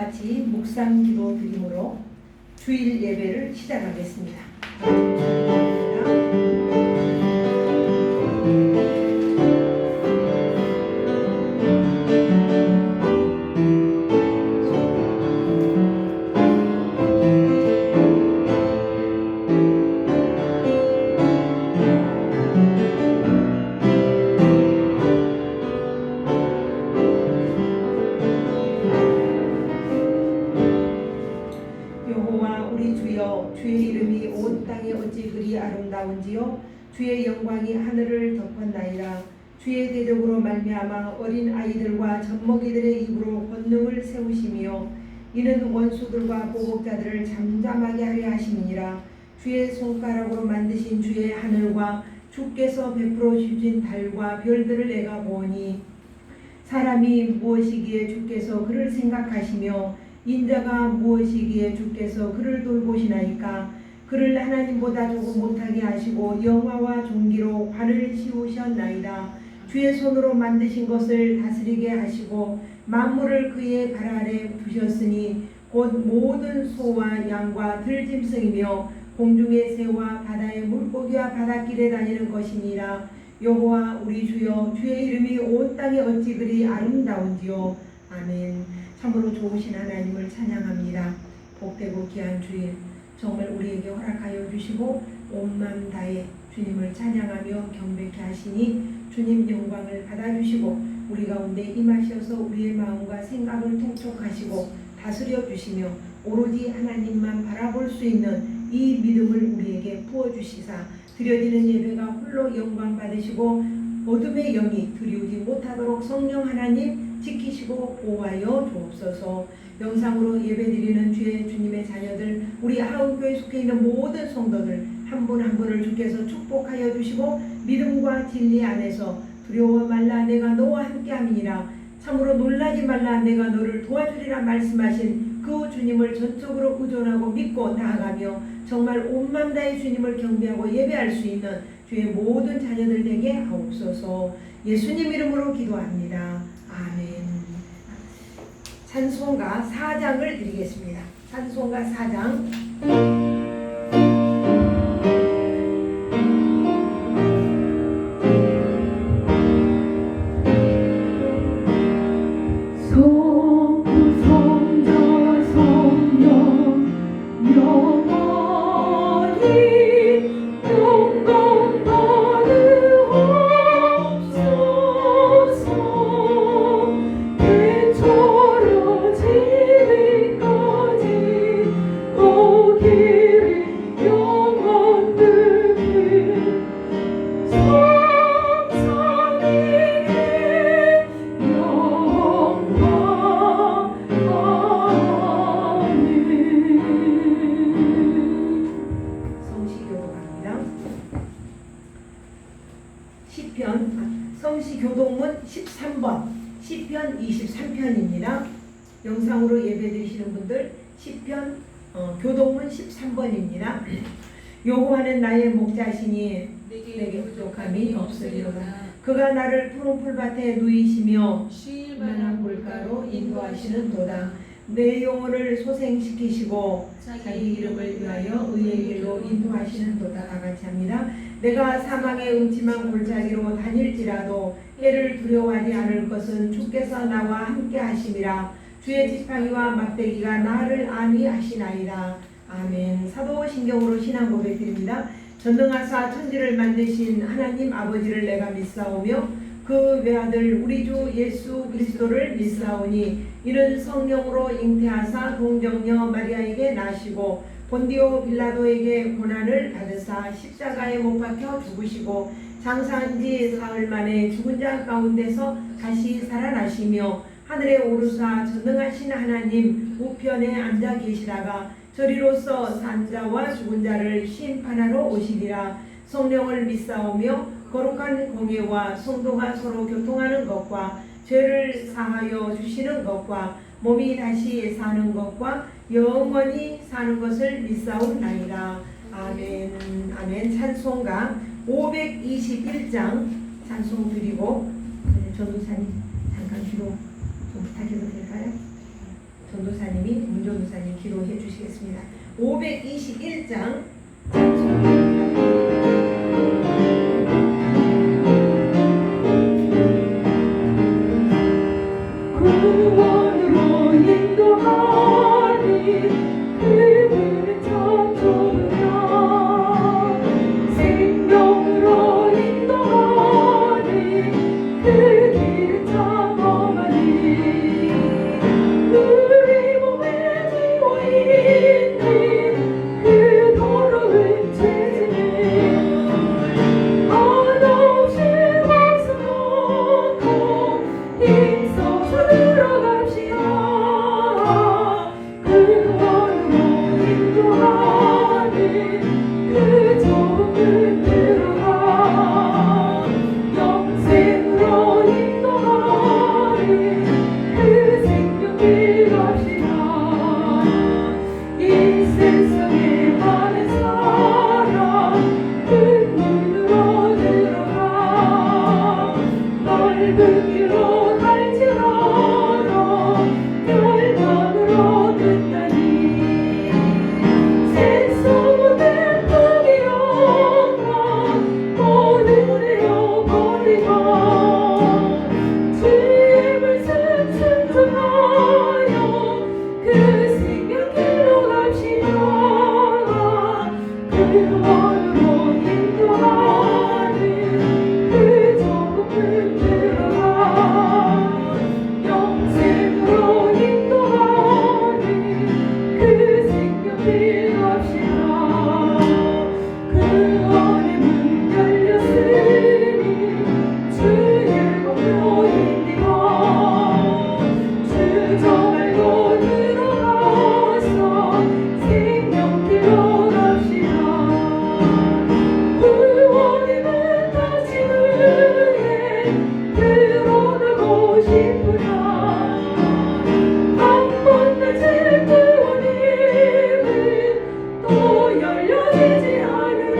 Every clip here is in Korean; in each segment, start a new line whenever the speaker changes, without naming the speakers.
같이 묵상 기도 드림으로 주일 예배를 시작하겠습니다. 주의 이름이 온 땅에 어찌 그리 아름다운지요. 주의 영광이 하늘을 덮었나이다. 주의 대적으로 말미암아 어린 아이들과 젖먹이들의 입으로 권능을 세우시며 이는 원수들과 보복자들을 잠잠하게 하려 하심이니라. 주의 손가락으로 만드신 주의 하늘과 주께서 베풀어 주신 달과 별들을 내가 보니 사람이 무엇이기에 주께서 그를 생각하시며 인자가 무엇이기에 주께서 그를 돌보시나이까. 그를 하나님보다 조금 못하게 하시고 영화와 존귀로 관을 씌우셨나이다. 주의 손으로 만드신 것을 다스리게 하시고 만물을 그의 발 아래 두셨으니 곧 모든 소와 양과 들짐승이며 공중의 새와 바다의 물고기와 바닷길에 다니는 것이니라. 여호와 우리 주여, 주의 이름이 온 땅에 어찌 그리 아름다운지요. 아멘. 참으로 좋으신 하나님을 찬양합니다. 복되고 귀한 주일 정말 우리에게 허락하여 주시고 온 마음 다해 주님을 찬양하며 경배케 하시니 주님 영광을 받아주시고 우리 가운데 임하셔서 우리의 마음과 생각을 통촉하시고 다스려 주시며 오로지 하나님만 바라볼 수 있는 이 믿음을 우리에게 부어주시사 드려지는 예배가 홀로 영광 받으시고 어둠의 영이 들이우지 못하도록 성령 하나님 지키시고 보호하여 주옵소서. 영상으로 예배드리는 주님의 자녀들, 우리 하은교회 속해 있는 모든 성도들 한 분 한 분을 주께서 축복하여 주시고 믿음과 진리 안에서 두려워 말라 내가 너와 함께함이니라. 참으로 놀라지 말라 내가 너를 도와주리라 말씀하신 그 주님을 전적으로 의존하고 믿고 나아가며 정말 온 마음 다해 주님을 경배하고 예배할 수 있는 주의 모든 자녀들 되게 하옵소서. 예수님 이름으로 기도합니다. 아멘. 찬송가 4장을 드리겠습니다. 찬송가 4장. 성시교동문 13번 시편 23편입니다. 영상으로 예배드리시는 분들 시편 교동문 13번입니다. 여호와는 나의 목자시니 내게 부족함이 없으리로다. 그가 나를 푸른 풀밭에 누이시며 쉴 만한 물가로 인도하시는 도다. 내 영혼을 소생시키시고 자기 이름을 위하여 의의 길로 인도하시는 도다. 다같이 합니다. 내가 사망의 음침한 골짜기로 다닐지라도 해를 두려워하지 않을 것은 주께서 나와 함께 하심이라. 주의 지팡이와 막대기가 나를 안위하시나이다. 아멘. 사도신경으로 신앙 고백드립니다. 전능하사 천지를 만드신 하나님 아버지를 내가 믿사오며 그 외아들 우리 주 예수 그리스도를 믿사오니 이는 성령으로 잉태하사 동정녀 마리아에게 나시고 본디오 빌라도에게 고난을 받으사 십자가에 못 박혀 죽으시고 장사한 지 사흘 만에 죽은 자 가운데서 다시 살아나시며 하늘에 오르사 전능하신 하나님 우편에 앉아 계시다가 저리로서 산 자와 죽은 자를 심판하러 오시리라. 성령을 믿사오며 거룩한 공예와 성도가 서로 교통하는 것과 죄를 사하여 주시는 것과 몸이 다시 사는 것과 영원히 사는 것을 믿사옵나이다. 아멘. 아멘. 찬송가 521장 찬송 드리고 전도사님 잠깐 뒤로 좀 부탁해도 될까요? 전도사님이 문전도사님 기도해 주시겠습니다. 521장
구원으로 인도하니 그분은 참 좋으나 생명으로 인도하니 그 길은 참 험하니 우리 몸에 지워 있는 그 더러운 죄짐을 한없이 박수놓고 힘써서 들어갑시다. 구원으로 인도하는 그 좋은 문 들어가 영생으로 인도하는 그 생명길 갑시다. 이 세상에 많은 사람 큰 문으로 들어가 넓은 길로 갈지라도 멸망으로 든다니 세상 모든 복이 없나 모든 잃어버리고 주의 말씀 순종하여 그 생명길로 갑시다. 구원으로 인도하는 그 좁은 문 들어가 영생으로 인도하는 그 생명길 갑시다. 그 안에 문 열렸으니 주의 공로 인디고 주저 말고 들어가서 생명길로 갑시다. 구원의 문 닫힌 후에 들어가고 싶으나 한 번 닫힌 구원의 문 또 열려지지 않으니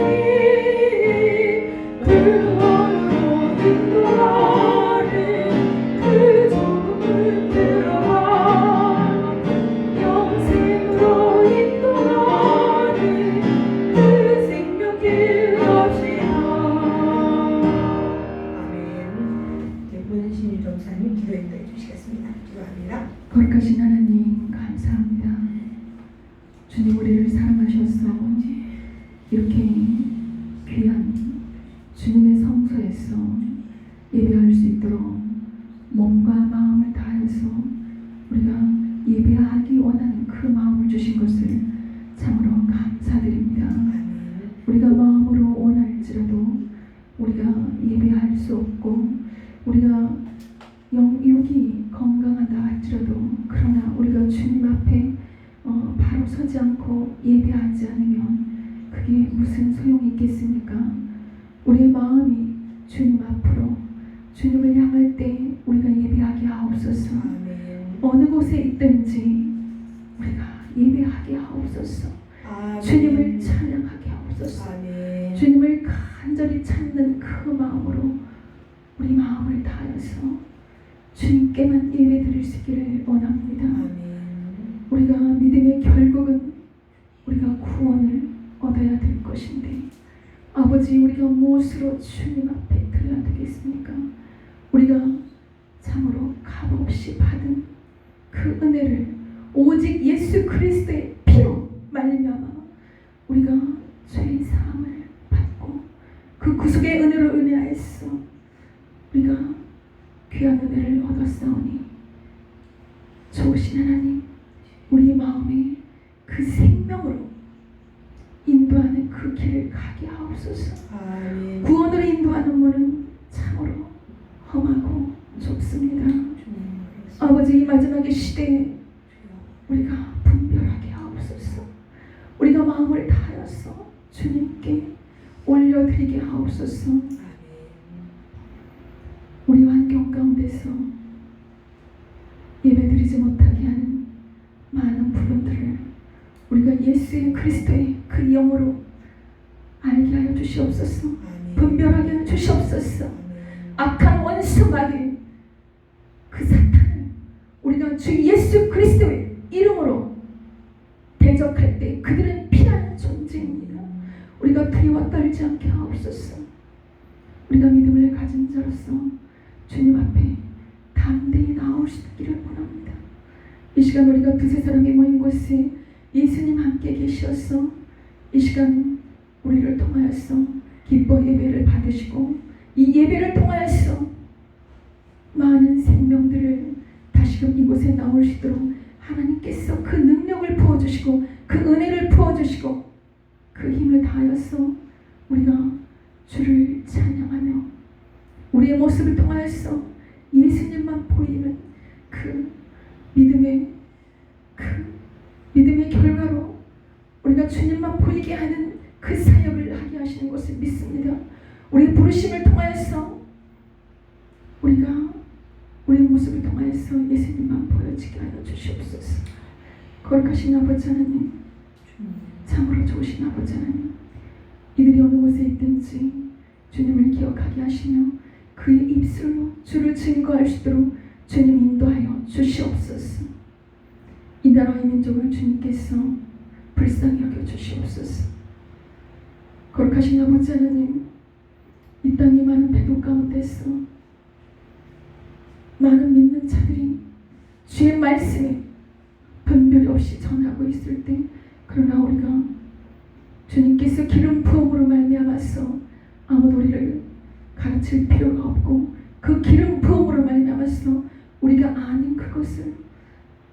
구원으로 인도하는 그 좁은 문 들어가 영생으로 인도하는 그 생명길 갑시다.
아멘. 이제 문신유 전사님 기도 인도해 주시겠습니다. 기도합니다.
거룩하신 하나님 감사합니다. 주님 우리를 사랑하셔서 이렇게 귀한 주님의 성소에서 예배할 수 있도록 몸과 마음을 다해서 우리가 예배하기 원하는 그 마음을 주신 것을 참으로 감사드립니다.
아멘.
우리가 마음으로 원할지라도 우리가 예배할 수 없고 우리가 육이 건강하다 할지라도 그러나 우리가 주님 앞에 바로 서지 않고 예배하지 않으면 그게 무슨 소용이 있겠습니까? 우리의 마음이 주님 앞으로 주님을 향할 때 우리가 예배하게 하옵소서.
아멘.
어느 곳에 있든지 우리가 예배하게 하옵소서.
아멘.
주님을 찬양하게 하옵소서.
아멘.
주님을 간절히 찾는 그 마음으로 우리 마음을 다해서 주님께만 예배 드릴 수 있기를 원합니다.
아멘.
우리가 믿음의 결국은 우리가 구원을 얻어야 될 것인데 아버지 우리가 무엇으로 주님 앞에 드려야 되겠습니까? 우리가 참으로 값없이 받은 그 은혜를 오직 예수 그리스도의 피로 말미암아 우리가 죄의 사함을 받고 그 구속의 은혜로 은혜하였어 우리가 귀한 은혜를 얻었사오니 좋으신 하나님 우리 마음에 그 생명으로 인도하는 그 길을 가게 하옵소서.
아멘.
구원으로 인도하는 문은 참으로 험하고 좁습니다. 아버지 이 마지막의 시대에 우리가 분별하게 하옵소서. 우리가 마음을 다하여서 주님께 올려드리게 하옵소서. 우리 환경 가운데서 예배드리지 못하게 하는 많은 부분들을 우리가 예수의 그리스도의 그 영으로 알게 하여 주시옵소서. 분별하게 하여 주시옵소서. 악한 원수 마귀 그 사탄을 우리가 주 예수 그리스도의 이름으로 대적할 때 그들은 피하는 존재입니다. 우리가 두려워 떨지 않게 하옵소서. 우리가 믿음을 가진 자로서 주님 앞에 담대히 나오시기를 원합니다. 이 시간 우리가 두세 사람이 모인 곳에 예수님 함께 계셔서 이 시간 우리를 통하여서 기뻐 예배를 받으시고 이 예배를 통하여서 많은 생명들을 다시금 이곳에 나오시도록 하나님께서 그 능력을 부어주시고 그 은혜를 부어주시고 그 힘을 다하여서 우리가 주를 찬양하며 우리의 모습을 통하여서 예수님만 보이는 그 믿음의 결과로 우리가 주님만 보이게 하는 그 사역을 하게 하시는 것을 믿습니다. 우리의 부르심을 통하여서 우리가 우리의 모습을 통하여서 예수님만 보여지게 하여 주시옵소서. 거룩하신 아버지 하나님, 참으로 좋으신 아버지 하나님, 이들이 어느 곳에 있든지 주님을 기억하게 하시며 그의 입술로 주를 증거할 수 있도록 주님 인도하여 주시옵소서. 이 나라의 민족을 주님께서 불쌍히 여겨 주시옵소서. 거룩하신 아버지 하나님, 이 땅의 많은 배도 가운데서 많은 믿는 자들이 주의 말씀에 분별 없이 전하고 있을 때, 그러나 우리가 주님께서 기름 부음으로 말미암아서 아무도 우리를 가르칠 필요가 없고 그 기름 부음으로 말미암아서 우리가 아는 그것을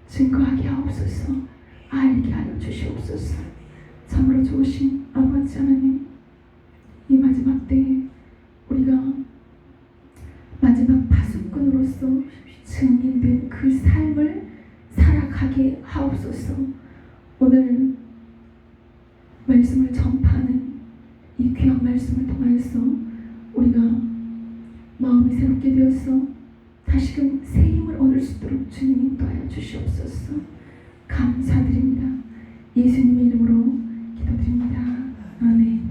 증거하게 하옵소서. 알게 하여 주시옵소서. 참으로 좋으신 아버지 하나님, 이 마지막 때에 우리가 마지막 파수꾼으로서 증인된 그 삶을 살아가게 하옵소서. 오늘 말씀을 전파하는 이 귀한 말씀을 통하여서 우리가 마음이 새롭게 되어서 다시금 새 힘을 얻을 수 있도록 주님 인도하여 주시옵소서. 감사드립니다. 예수님의 이름으로 기도드립니다. 아멘.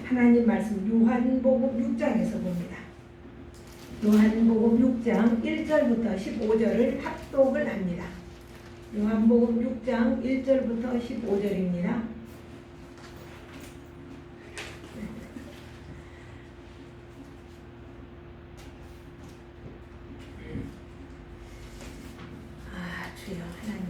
하나님 말씀 요한복음 6장에서 봅니다. 요한복음 6장 1절부터 15절을 합독을 합니다. 요한복음 6장 1절부터 15절입니다. 주여 하나님,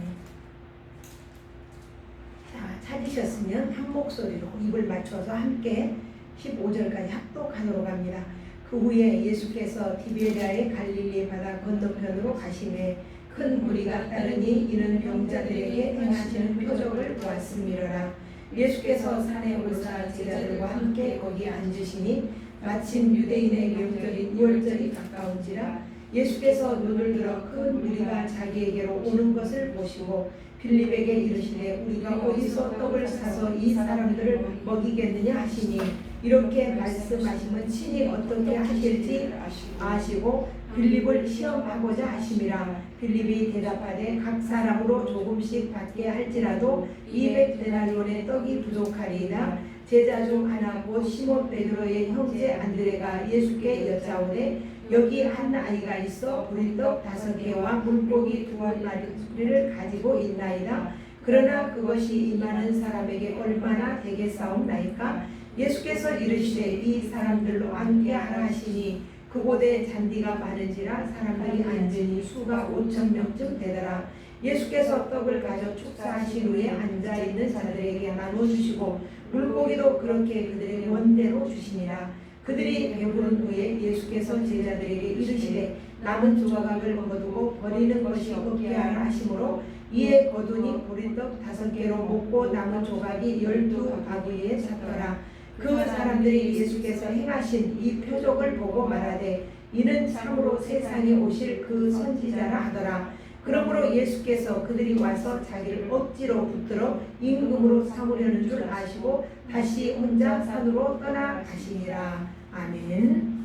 자, 찾으셨으면 한 목소리로 입을 맞춰서 함께 15절까지 합독하도록 합니다. 그 후에 예수께서 디베랴의 갈릴리 바다 건너편으로 가시매 큰 무리가 따르니 이는 병자들에게 행하시는 표적을 보았음이로라. 예수께서 산에 오르사 제자들과 함께 거기 앉으시니 마침 유대인의 명절인 유월절이 가까운지라. 예수께서 눈을 들어 큰 무리가 자기에게로 오는 것을 보시고 빌립에게 이르시되 우리가 어디서 떡을 사서 이 사람들을 먹이겠느냐 하시니, 이렇게 말씀하시면 친히 어떻게 하실지 아시고 빌립을 시험하고자 하심이라. 빌립이 대답하되 각 사람으로 조금씩 받게 할지라도 200데나리온의 떡이 부족하리이다. 제자 중 하나 곧 시몬 베드로의 형제 안드레가 예수께 여짜오되 여기 한 아이가 있어 보리떡 5개와 물고기 2마리를 가지고 있나이다. 그러나 그것이 이 많은 사람에게 얼마나 되겠사옵나이까? 예수께서 이르시되 이 사람들로 앉게 하라 하시니 그곳에 잔디가 많은지라 사람들이 앉으니 수가 5,000명쯤 되더라. 예수께서 떡을 가져 축사하신 후에 앉아있는 자들에게 나눠주시고 물고기도 그렇게 그들의 원대로 주시니라. 그들이 배부른 후에 예수께서 제자들에게 이르시되 남은 조각을 거두고 버리는 것이 없게 하라 하시므로 이에 거두니 보리떡 5개로 먹고 남은 조각이 12바구니에 찼더라. 그 사람들이 예수께서 행하신 이 표적을 보고 말하되 이는 참으로 세상에 오실 그 선지자라 하더라. 그러므로 예수께서 그들이 와서 자기를 억지로 붙들어 임금으로 삼으려는 줄 아시고 다시 혼자 산으로 떠나가시니라. 아멘.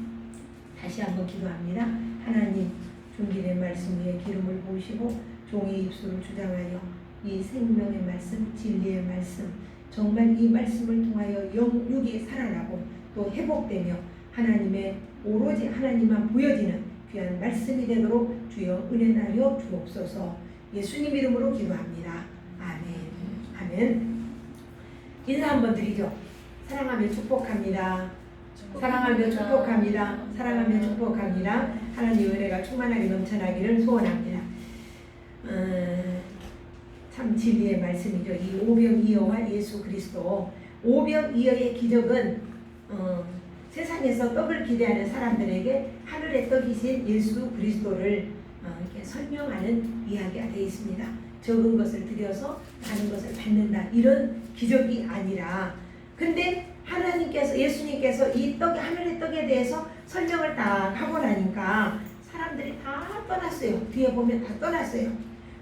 다시 한번 기도합니다. 하나님, 준비된 말씀 위에 기름을 부으시고 종의 입술을 주장하여 이 생명의 말씀, 진리의 말씀, 정말 이 말씀을 통하여 영육이 살아나고 또 회복되며 하나님의 오로지 하나님만 보여지는 귀한 말씀이 되도록 주여 은혜하여 주옵소서. 예수님 이름으로 기도합니다. 아멘. 아멘. 인사 한번 드리죠. 사랑하며 축복합니다. 사랑하며 축복합니다. 사랑하며 축복합니다. 하나님의 은혜가 충만하게 넘쳐나기를 소원합니다. 참 진리의 말씀이죠. 이 오병이어와 예수 그리스도. 오병이어의 기적은 세상에서 떡을 기대하는 사람들에게 하늘의 떡이신 예수 그리스도를 이렇게 설명하는 이야기가 되어 있습니다. 적은 것을 들여서 많은 것을 받는다, 이런 기적이 아니라, 근데 하나님께서, 예수님께서 이 떡, 하늘의 떡에 대해서 설명을 딱 하고 나니까 사람들이 다 떠났어요. 뒤에 보면 다 떠났어요.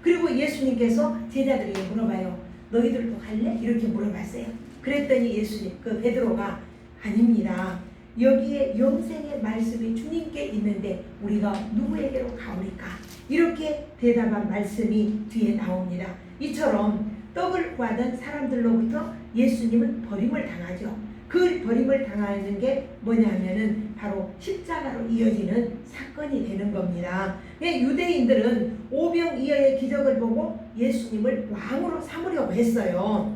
그리고 예수님께서 제자들에게 물어봐요. 너희들도 갈래? 이렇게 물어봤어요. 그랬더니 예수님, 그 베드로가 아닙니다. 여기에 영생의 말씀이 주님께 있는데 우리가 누구에게로 가오리까? 이렇게 대답한 말씀이 뒤에 나옵니다. 이처럼 떡을 구하던 사람들로부터 예수님은 버림을 당하죠. 그 버림을 당하는 게 뭐냐면은 바로 십자가로 이어지는 사건이 되는 겁니다. 유대인들은 오병이어의 기적을 보고 예수님을 왕으로 삼으려고 했어요.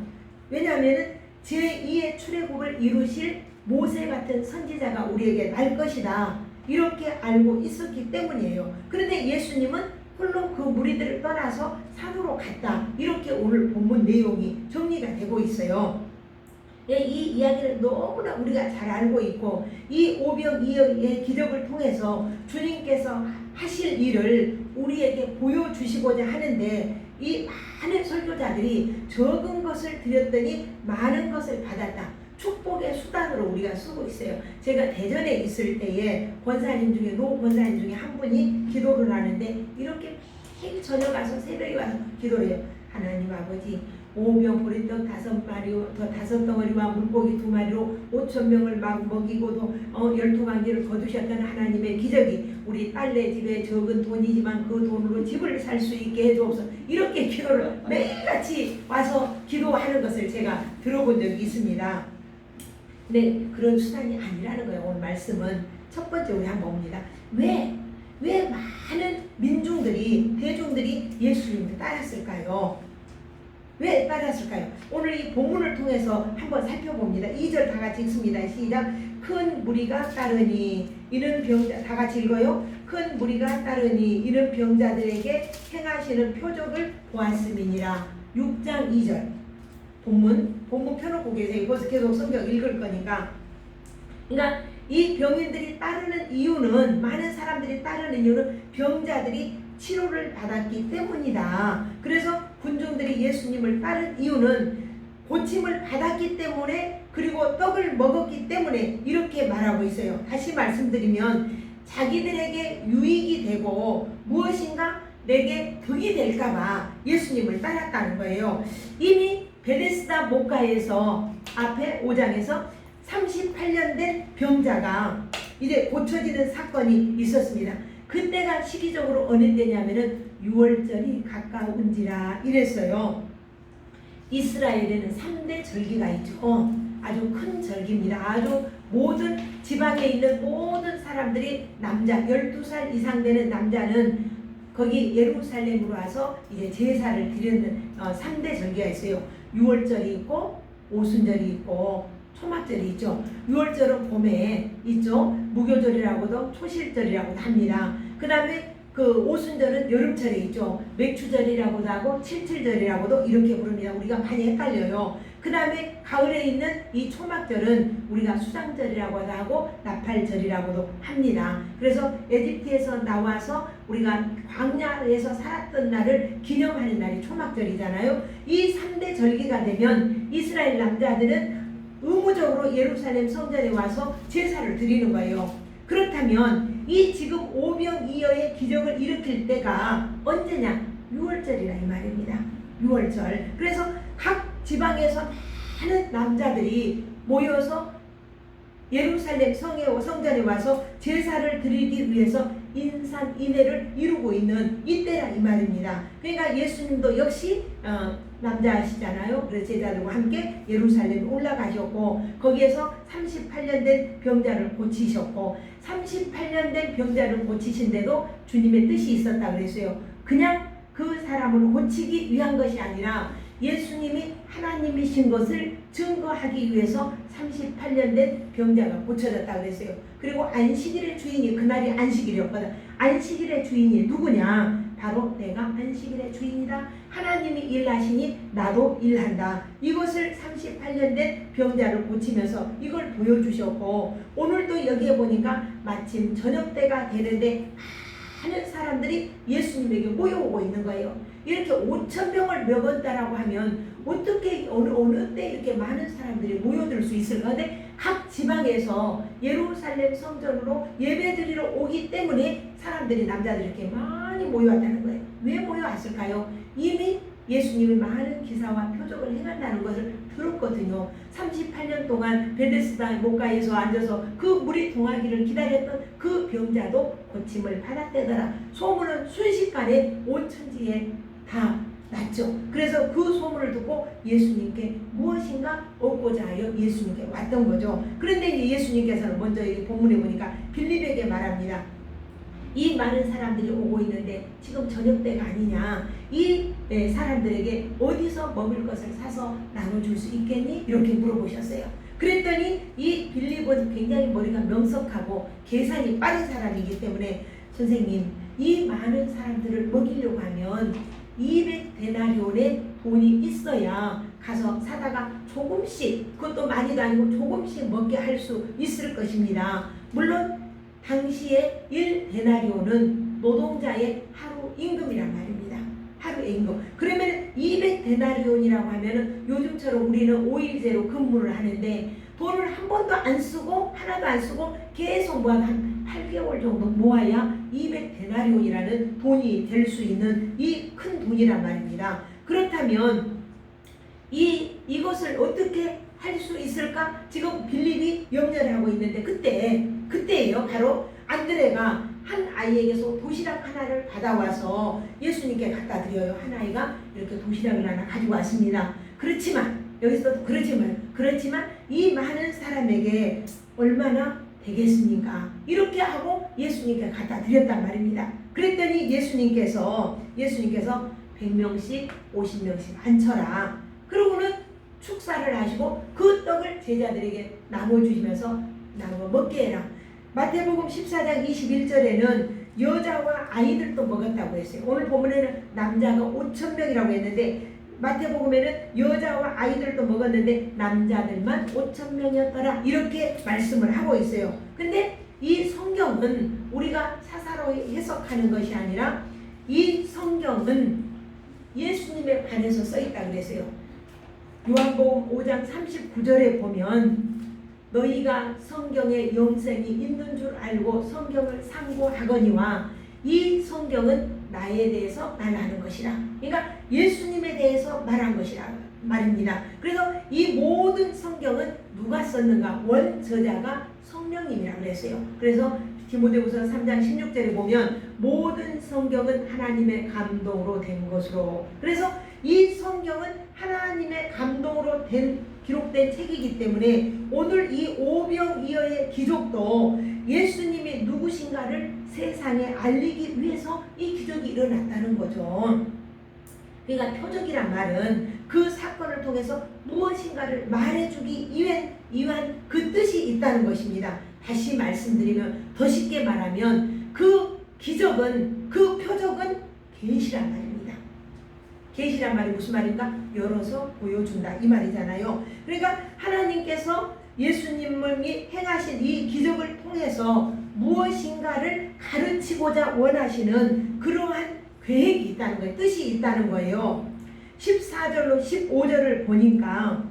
왜냐하면은 제2의 출애굽을 이루실 모세 같은 선지자가 우리에게 날 것이다, 이렇게 알고 있었기 때문이에요. 그런데 예수님은 홀로 그 무리들을 떠나서 산으로 갔다, 이렇게 오늘 본문 내용이 정리가 되고 있어요. 이 이야기를 너무나 우리가 잘 알고 있고, 이 오병이어의 기적을 통해서 주님께서 하실 일을 우리에게 보여주시고자 하는데, 이 많은 설교자들이 적은 것을 드렸더니 많은 것을 받았다, 축복의 수단으로 우리가 쓰고 있어요. 제가 대전에 있을 때에 권사님 중에, 노 권사님 중에 한 분이 기도를 하는데 이렇게 매일 저녁 가서 새벽에 와서 기도를 해요. 하나님 아버지, 5병 보리떡 5마리, 더 5덩어리와 물고기 2마리로 5,000명을 막 먹이고도 12관계를 거두셨던 하나님의 기적이 우리 딸네 집에 적은 돈이지만 그 돈으로 집을 살 수 있게 해주옵소서. 이렇게 기도를 매일같이 와서 기도하는 것을 제가 들어본 적이 있습니다. 네, 그런 수단이 아니라는 거예요. 오늘 말씀은 첫 번째 우리 한번 봅니다. 왜 많은 민중들이, 대중들이 예수님을 따랐을까요? 왜 따랐을까요? 오늘 이 본문을 통해서 한번 살펴봅니다. 2절 다 같이 읽습니다. 시작. 큰 무리가 따르니 이는 병자, 다 같이 읽어요. 큰 무리가 따르니 이는 병자들에게 행하시는 표적을 보았음이니라. 6장 2절 본문 펴놓고 계세요. 계속 성경 읽을 거니까. 그러니까 이 병인들이 따르는 이유는, 많은 사람들이 따르는 이유는 병자들이 치료를 받았기 때문이다. 그래서 군중들이 예수님을 따른 이유는 고침을 받았기 때문에, 그리고 떡을 먹었기 때문에 이렇게 말하고 있어요. 다시 말씀드리면 자기들에게 유익이 되고 무엇인가 내게 득이 될까봐 예수님을 따랐다는 거예요. 이미 베데스다 목가에서 앞에 5장에서 38년 된 병자가 이제 고쳐지는 사건이 있었습니다. 그때가 시기적으로 어느 때냐면은 6월절이 가까운지라 이랬어요. 이스라엘에는 3대 절기가 있죠. 아주 큰 절기입니다. 아주 모든 지방에 있는 모든 사람들이, 남자 12살 이상 되는 남자는 거기 예루살렘으로 와서 이제 제사를 드리는 3대 절기가 있어요. 6월절이 있고 오순절이 있고 초막절이 있죠. 6월절은 봄에 있죠. 무교절이라고도 초실절이라고도 합니다. 그 다음에 그 오순절은 여름철에 있죠. 맥추절이라고도 하고 칠칠절이라고도 이렇게 부릅니다. 우리가 많이 헷갈려요. 그 다음에 가을에 있는 이 초막절은 우리가 수장절이라고도 하고 나팔절이라고도 합니다. 그래서 에집트에서 나와서 우리가 광야에서 살았던 날을 기념하는 날이 초막절이잖아요. 이 3대 절기가 되면 이스라엘 남자들은 의무적으로 예루살렘 성전에 와서 제사를 드리는 거예요. 그렇다면 이 지금 오병이어의 기적을 일으킬 때가 언제냐? 6월절이라 이 말입니다. 6월절. 그래서 각 지방에서 많은 남자들이 모여서 예루살렘 성전에 와서 제사를 드리기 위해서 인산인해를 이루고 있는 이때라 이 말입니다. 그러니까 예수님도 역시 남자시잖아요. 그래서 제자들과 함께 예루살렘에 올라가셨고 거기에서 38년 된 병자를 고치셨고 38년 된 병자를 고치신데도 주님의 뜻이 있었다 그랬어요. 그냥 그 사람을 고치기 위한 것이 아니라 예수님이 하나님이신 것을 증거하기 위해서 38년 된 병자가 고쳐졌다 그랬어요. 그리고 안식일의 주인이 그날이 안식일이었거든. 안식일의 주인이 누구냐? 바로 내가 안식일의 주인이다. 하나님이 일하시니 나도 일한다. 이것을 38년 된 병자를 고치면서 이걸 보여주셨고 오늘도 여기에 보니까 마침 저녁때가 되는데 많은 사람들이 예수님에게 모여오고 있는 거예요. 이렇게 5,000명을 먹었다라고 하면 어떻게 어느 때 이렇게 많은 사람들이 모여들 수 있을까? 근데 각 지방에서 예루살렘 성전으로 예배드리러 오기 때문에 사람들이 남자들이 이렇게 많이 모여왔다는 거예요. 왜 모여왔을까요? 이미 예수님이 많은 기사와 표적을 행한다는 것을 들었거든요. 38년 동안 베데스다 목가에서 앉아서 그 물이 동하기를 기다렸던 그 병자도 고침을 받았대더라. 소문은 순식간에 온 천지에 다 났죠. 그래서 그 소문을 듣고 예수님께 무엇인가 얻고자 하여 예수님께 왔던 거죠. 그런데 이제 예수님께서는 먼저 이 본문에 보니까 빌립에게 말합니다. 이 많은 사람들이 오고 있는데 지금 저녁때가 아니냐. 이 사람들에게 어디서 먹을 것을 사서 나눠줄 수 있겠니? 이렇게 물어보셨어요. 그랬더니 이 빌립은 굉장히 머리가 명석하고 계산이 빠른 사람이기 때문에 선생님 이 많은 사람들을 먹이려고 하면 200데나리온의 돈이 있어야 가서 사다가 조금씩 그것도 많이도 아니고 조금씩 먹게 할 수 있을 것입니다. 물론 당시에 1데나리온은 노동자의 하루 임금이란 말입니다. 하루의 임금. 그러면 200데나리온이라고 하면은 요즘처럼 우리는 5일제로 근무를 하는데 돈을 한 번도 안 쓰고 하나도 안 쓰고 계속 모아도 한 8개월 정도 모아야 200데나리온이라는 돈이 될 수 있는 이 큰 돈이란 말입니다. 그렇다면 이것을 어떻게 할 수 있을까? 지금 빌립이 염려를 하고 있는데 그때예요. 바로 안드레가 한 아이에게서 도시락 하나를 받아와서 예수님께 갖다 드려요. 한 아이가 이렇게 도시락을 하나 가지고 왔습니다. 그렇지만 이 많은 사람에게 얼마나 되겠습니까? 이렇게 하고 예수님께 갖다 드렸단 말입니다. 그랬더니 예수님께서 100명씩 50명씩 앉혀라. 그러고는 축사를 하시고 그 떡을 제자들에게 나눠주시면서 나눠 먹게 해라. 마태복음 14장 21절에는 여자와 아이들도 먹었다고 했어요. 오늘 본문에는 남자가 5,000명이라고 했는데 마태복음에는 여자와 아이들도 먹었는데 남자들만 5,000명이었더라 이렇게 말씀을 하고 있어요. 근데 이 성경은 우리가 사사로이 해석하는 것이 아니라 이 성경은 예수님에 관해서 써있다 그랬어요. 요한복음 5장 39절에 보면 너희가 성경에 영생이 있는 줄 알고 성경을 상고하거니와 이 성경은 나에 대해서 말하는 것이라. 그러니까 예수님에 대해서 말한 것이라 말입니다. 그래서 이 모든 성경은 누가 썼는가? 원저자가 성령님이라고 그랬어요. 그래서 디모데후서 3장 16절에 보면 모든 성경은 하나님의 감동으로 된 것으로. 그래서 이 성경은 하나님의 감동으로 기록된 책이기 때문에 오늘 이 오병이어의 기적도 예수님이 누구신가를 세상에 알리기 위해서 이 기적이 일어났다는 거죠. 그러니까 표적이란 말은 그 사건을 통해서 무엇인가를 말해주기 위한 그 뜻이 있다는 것입니다. 다시 말씀드리면 더 쉽게 말하면 그 기적은 그 표적은 계시란 말입니다. 계시란 말이 무슨 말인가? 열어서 보여준다 이 말이잖아요. 그러니까 하나님께서 예수님이 행하신 이 기적을 통해서 무엇인가를 가르치고자 원하시는 그러한 계획이 있다는 거예요. 뜻이 있다는 거예요. 14절로 15절을 보니까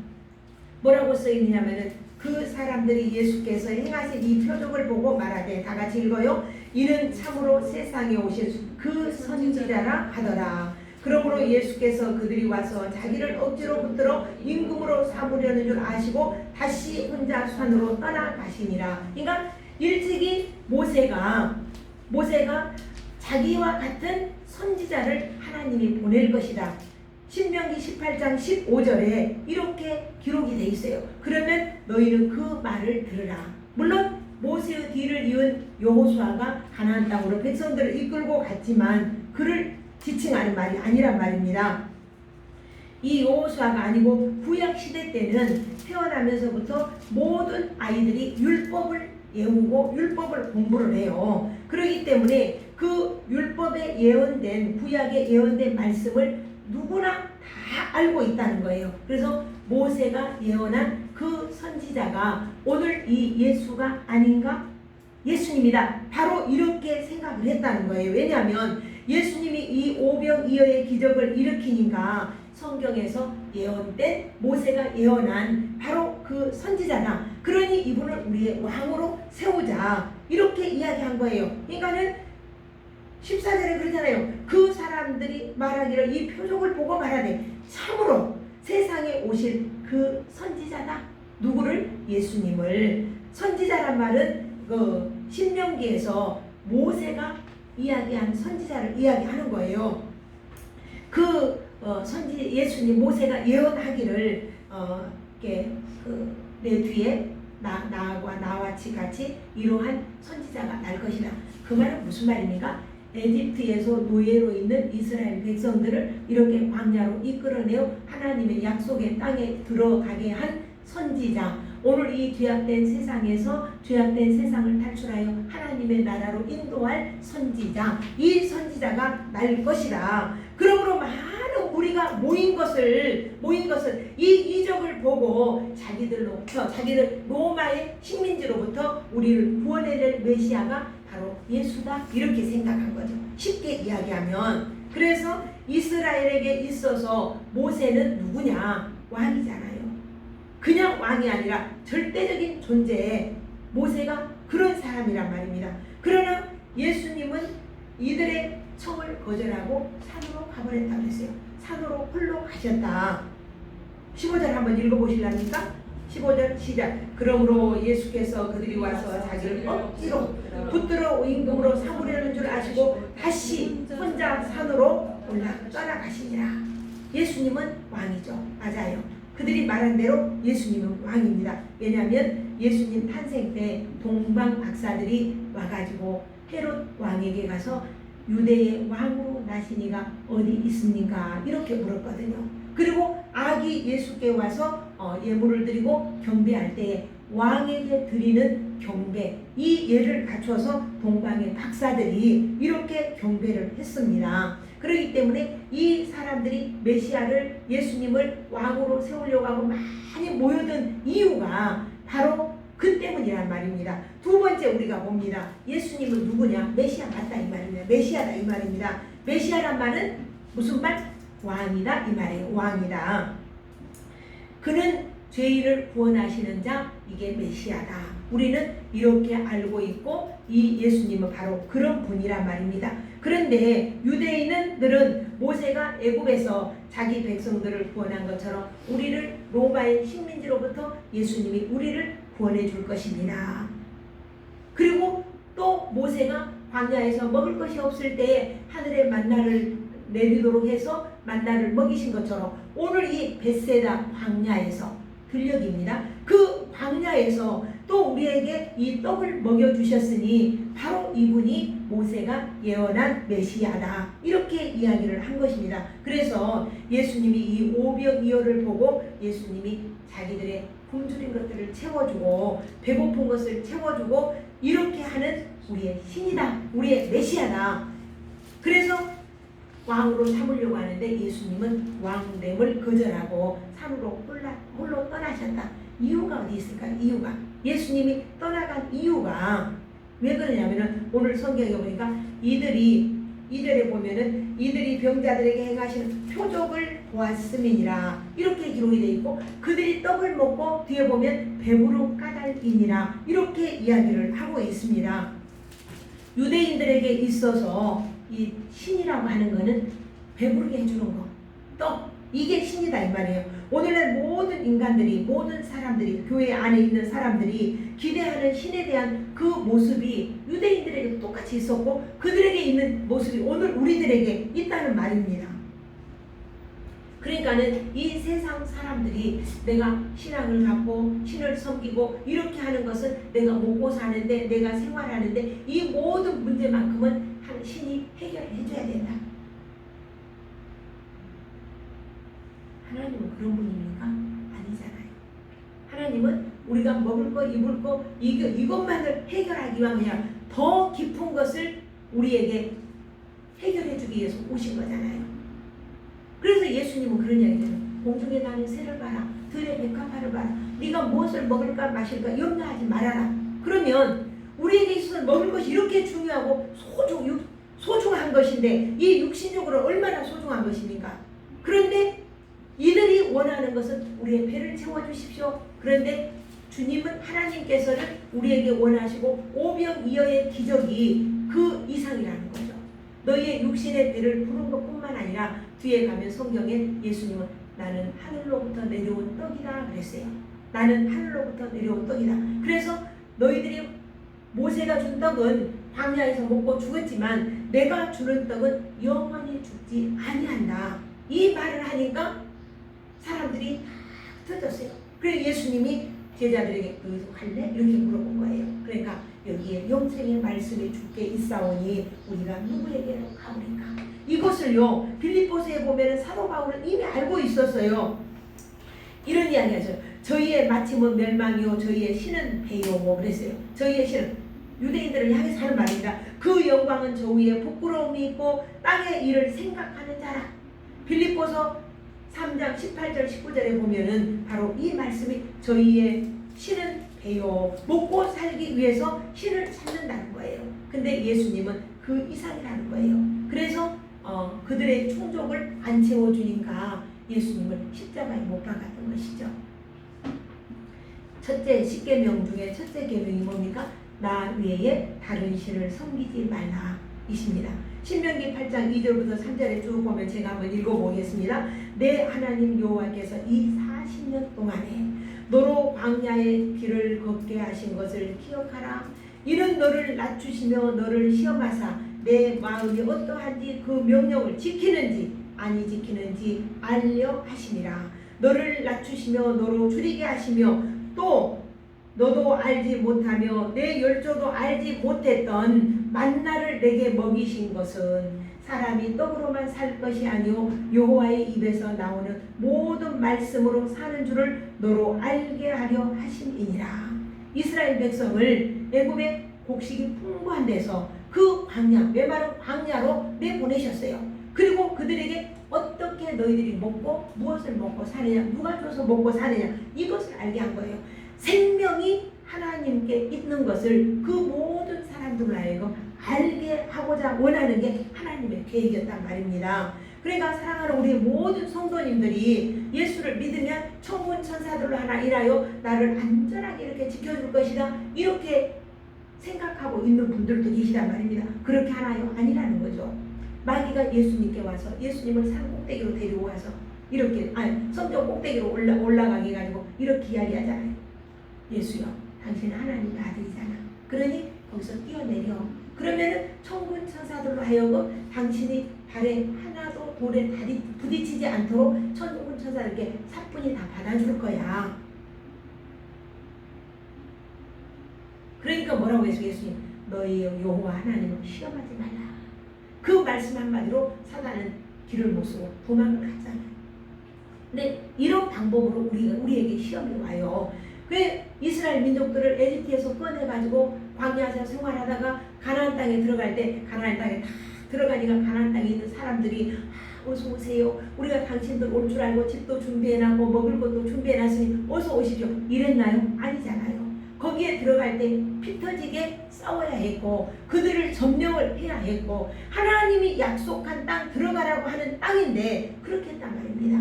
뭐라고 써있느냐면은 그 사람들이 예수께서 행하신 이 표적을 보고 말하되 다 같이 읽어요. 이는 참으로 세상에 오신 그 선지자라 하더라. 그러므로 예수께서 그들이 와서 자기를 억지로 붙들어 임금으로 삼으려는 줄 아시고 다시 혼자 산으로 떠나가시니라. 그러니까 일찍이 모세가 자기와 같은 선지자를 하나님이 보낼 것이다. 신명기 18장 15절에 이렇게 기록이 돼 있어요. 그러면 너희는 그 말을 들으라. 물론 모세의 뒤를 이은 여호수아가 가나안 땅으로 백성들을 이끌고 갔지만 그를 지칭하는 말이 아니란 말입니다. 이 여호수아가 아니고 구약 시대 때는 태어나면서부터 모든 아이들이 율법을 외우고 율법을 공부를 해요. 그렇기 때문에 그 율법에 예언된 구약에 예언된 말씀을 누구나 다 알고 있다는 거예요. 그래서 모세가 예언한 그 선지자가 오늘 이 예수가 아닌가? 예수님이다. 바로 이렇게 생각을 했다는 거예요. 왜냐하면 예수님이 이 오병이어의 기적을 일으키니까 성경에서 예언된 모세가 예언한 바로 그 선지자다. 그러니 이분을 우리의 왕으로 세우자. 이렇게 이야기한 거예요. 그러니까는 14절에 그러잖아요. 그 사람들이 말하기를 이 표적을 보고 말하되 참으로 세상에 오실 그 선지자다. 누구를? 예수님을. 선지자란 말은 그 신명기에서 모세가 이야기한 선지자를 이야기하는 거예요. 예수님 모세가 예언하기를 이렇게 내 뒤에 나와 같이 이러한 선지자가 날 것이다. 그 말은 무슨 말입니까? 에집트에서 노예로 있는 이스라엘 백성들을 이렇게 광야로 이끌어내어 하나님의 약속의 땅에 들어가게 한 선지자. 오늘 이 죄악된 세상에서 죄악된 세상을 탈출하여 하나님의 나라로 인도할 선지자. 이 선지자가 날 것이다. 그러므로 많은 우리가 모인 것을 이 이적을 보고 자기들 로마의 식민지로부터 우리를 구원해낼 메시아가 바로 예수다. 이렇게 생각한 거죠. 쉽게 이야기하면. 그래서 이스라엘에게 있어서 모세는 누구냐? 왕이잖아요. 그냥 왕이 아니라 절대적인 존재. 모세가 그런 사람이란 말입니다. 그러나 예수님은 이들의 청을 거절하고 산으로 가버렸다고 했어요. 산으로 홀로 가셨다. 15절 한번 읽어보실랍니까? 15절 시작. 그러므로 예수께서 그들이 와서 자기를 억지로 붙들어 임금으로 삼으려는 줄 아시고 다시 혼자 산으로 떠나가시니라. 예수님은 왕이죠. 맞아요. 그들이 말한 대로 예수님은 왕입니다. 왜냐하면 예수님 탄생 때 동방 박사들이 와가지고 헤롯 왕에게 가서 유대의 왕으로 나시니가 어디 있습니까? 이렇게 물었거든요. 그리고 아기 예수께 와서 예물을 드리고 경배할 때 왕에게 드리는 경배, 이 예를 갖춰서 동방의 박사들이 이렇게 경배를 했습니다. 그렇기 때문에 이 사람들이 메시아를 예수님을 왕으로 세우려고 하고 많이 모여든 이유가 바로 그 때문이란 말입니다. 두 번째 우리가 봅니다. 예수님은 누구냐? 메시아 맞다 이 말입니다. 메시아다 이 말입니다. 메시아란 말은 무슨 말? 왕이다 이 말이에요. 왕이다. 그는 죄인을 구원하시는 자, 이게 메시아다. 우리는 이렇게 알고 있고 이 예수님은 바로 그런 분이란 말입니다. 그런데 유대인들은 모세가 애굽에서 자기 백성들을 구원한 것처럼 우리를 로마의 식민지로부터 예수님이 우리를 구원해 줄 것입니다. 그리고 또 모세가 광야에서 먹을 것이 없을 때에 하늘의 만나를 내리도록 해서 만나를 먹이신 것처럼 오늘 이 벳세다 광야에서 들녘입니다. 그 광야에서 또 우리에게 이 떡을 먹여주셨으니 바로 이분이 모세가 예언한 메시아다. 이렇게 이야기를 한 것입니다. 그래서 예수님이 이 오병이어를 보고 예수님이 자기들의 굶주린 것들을 채워주고 배고픈 것을 채워주고 이렇게 하는 우리의 신이다. 우리의 메시아다. 그래서 왕으로 삼으려고 하는데 예수님은 왕됨을 거절하고 산으로 홀로 떠나셨다. 이유가 어디 있을까요? 이유가 예수님이 떠나간 이유가 왜 그러냐면은 오늘 성경에 보니까 이들이 2절에 보면은 이들이 병자들에게 행하시는 표적을 보았음이니라 이렇게 기록이 되어 있고 그들이 떡을 먹고 뒤에 보면 배부른 까닭이니라 이렇게 이야기를 하고 있습니다. 유대인들에게 있어서 이 신이라고 하는 것은 배부르게 해주는 거. 떡. 이게 신이다 이 말이에요. 오늘날 모든 인간들이, 모든 사람들이, 교회 안에 있는 사람들이 기대하는 신에 대한 그 모습이 유대인들에게도 똑같이 있었고 그들에게 있는 모습이 오늘 우리들에게 있다는 말입니다. 그러니까는 이 세상 사람들이 내가 신앙을 갖고 신을 섬기고 이렇게 하는 것은 내가 먹고 사는데, 내가 생활하는데 이 모든 문제만큼은 한 신이 해결해 줘야 된다. 하나님은 그런 분입니까? 아니잖아요. 하나님은 우리가 먹을 거, 입을 거 이것만을 해결하기 위한 그냥 더 깊은 것을 우리에게 해결해 주기 위해서 오신 거잖아요. 그래서 예수님은 그런 이야기잖아요. 공중에 나는 새를 봐라. 들의 백합화를 봐라. 네가 무엇을 먹을까 마실까 염려하지 말아라. 그러면 우리에게 있어서 먹을 것이 이렇게 중요하고 소중한 것인데 이 육신적으로 얼마나 소중한 것입니까? 그런데 이들이 원하는 것은 우리의 배를 채워주십시오. 그런데 주님은 하나님께서는 우리에게 원하시고 오병이어의 기적이 그 이상이라는 거죠. 너희의 육신의 배를 부른 것뿐만 아니라 뒤에 가면 성경에 예수님은 나는 하늘로부터 내려온 떡이다 그랬어요. 나는 하늘로부터 내려온 떡이다. 그래서 너희들이 모세가 준 떡은 광야에서 먹고 죽었지만 내가 주는 떡은 영원히 죽지 아니한다. 이 말을 하니까 사람들이 다 터졌어요. 그래서 예수님이 제자들에게 너희도 갈래? 이렇게 물어본 거예요. 그러니까 여기에 영생의 말씀이 주께 있사오니 우리가 누구에게로 가오리까? 이것을요 빌립보서에 보면 사도 바울은 이미 알고 있었어요. 이런 이야기하죠. 저희의 마침은 멸망이요 저희의 신은 배요 뭐 그랬어요. 저희의 신은 유대인들을 향해서 하는 말입니다. 그 영광은 저 위에 부끄러움이 있고 땅의 일을 생각하는 자라. 빌립보서 3장 18절 19절에 보면은 바로 이 말씀이 저희의 신은 배요 먹고 살기 위해서 신을 찾는다는 거예요. 근데 예수님은 그 이상이라는 거예요. 그래서 그들의 충족을 안 채워주니까 예수님을 십자가에 못 박았던 것이죠. 첫째 10계명 중에 첫째 계명이 뭡니까? 나 외에 다른 신을 섬기지 말라 이십니다. 신명기 8장 2절부터 3절에 쭉 보면 제가 한번 읽어보겠습니다. 내 하나님 여호와께서 이 40년 동안에 너로 광야의 길을 걷게 하신 것을 기억하라. 이는 너를 낮추시며 너를 시험하사 내 마음이 어떠한지 그 명령을 지키는지 아니 지키는지 알려 하심이라. 너를 낮추시며 너로 줄이게 하시며 또 너도 알지 못하며 내 열조도 알지 못했던 만나를 내게 먹이신 것은 사람이 떡으로만 살 것이 아니요 여호와의 입에서 나오는 모든 말씀으로 사는 줄을 너로 알게 하려 하심이니라. 이스라엘 백성을 애굽의 곡식이 풍부한 데서 그 광야, 메마른 광야로 내보내셨어요. 그리고 그들에게 어떻게 너희들이 먹고 무엇을 먹고 사느냐, 누가 줘서 먹고 사느냐 이것을 알게 한 거예요. 생명이 하나님께 있는 것을 그 모든 사람들로 하여금 알게 하고자 원하는 게 하나님의 계획이었단 말입니다. 그러니까 사랑하는 우리 모든 성도님들이 예수를 믿으면 천군 천사들로 하나 일하여 나를 안전하게 이렇게 지켜줄 것이다 이렇게 생각하고 있는 분들도 계시단 말입니다. 그렇게 하나요? 아니라는 거죠. 마귀가 예수님께 와서 예수님을 산 꼭대기로 데려와서 이렇게 성전 꼭대기로 올라가게 해가지고 이렇게 이야기하잖아요. 예수여 당신은 하나님의 아들이잖아. 그러니 거기서 뛰어내려. 그러면은 천군 천사들로 하여금 당신이 발에 하나도 돌에 다리 부딪히지 않도록 천군 천사들께 사뿐히 다 받아줄 거야. 그러니까 뭐라고 했어요? 예수님 너희 여호와 하나님을 시험하지 말라. 그 말씀 한마디로 사단은 길을 못 쓰고 도망을 갔잖아요. 근데 이런 방법으로 우리에게 시험이 와요. 왜 이스라엘 민족들을 에집트에서 꺼내가지고 광야에서 생활하다가 가나안 땅에 들어갈 때 가나안 땅에 다 들어가니까 가나안 땅에 있는 사람들이 어서 오세요. 우리가 당신들 올 줄 알고 집도 준비해놨고 먹을 것도 준비해놨으니 어서 오십시오. 이랬나요? 아니잖아요. 거기에 들어갈 때 피 터지게 싸워야 했고 그들을 점령을 해야 했고 하나님이 약속한 땅 들어가라고 하는 땅인데 그렇게 했단 말입니다.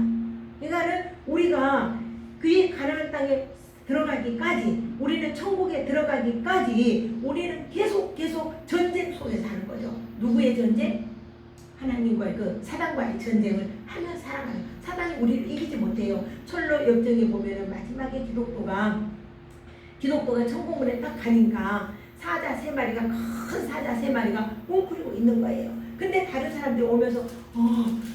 그러니까는 우리가 그 가나안 땅에 들어가기까지 우리는 천국에 들어가기까지 우리는 계속 전쟁 속에서 하는 거죠. 누구의 전쟁? 하나님과의 그 사단과의 전쟁을 하며 살아가요. 사단이 우리를 이기지 못해요. 철로 역정에 보면은 마지막에 기독교가 천국문에 딱 가니까 사자 3마리가 큰 사자 3마리가 웅크리고 있는 거예요. 근데 다른 사람들이 오면서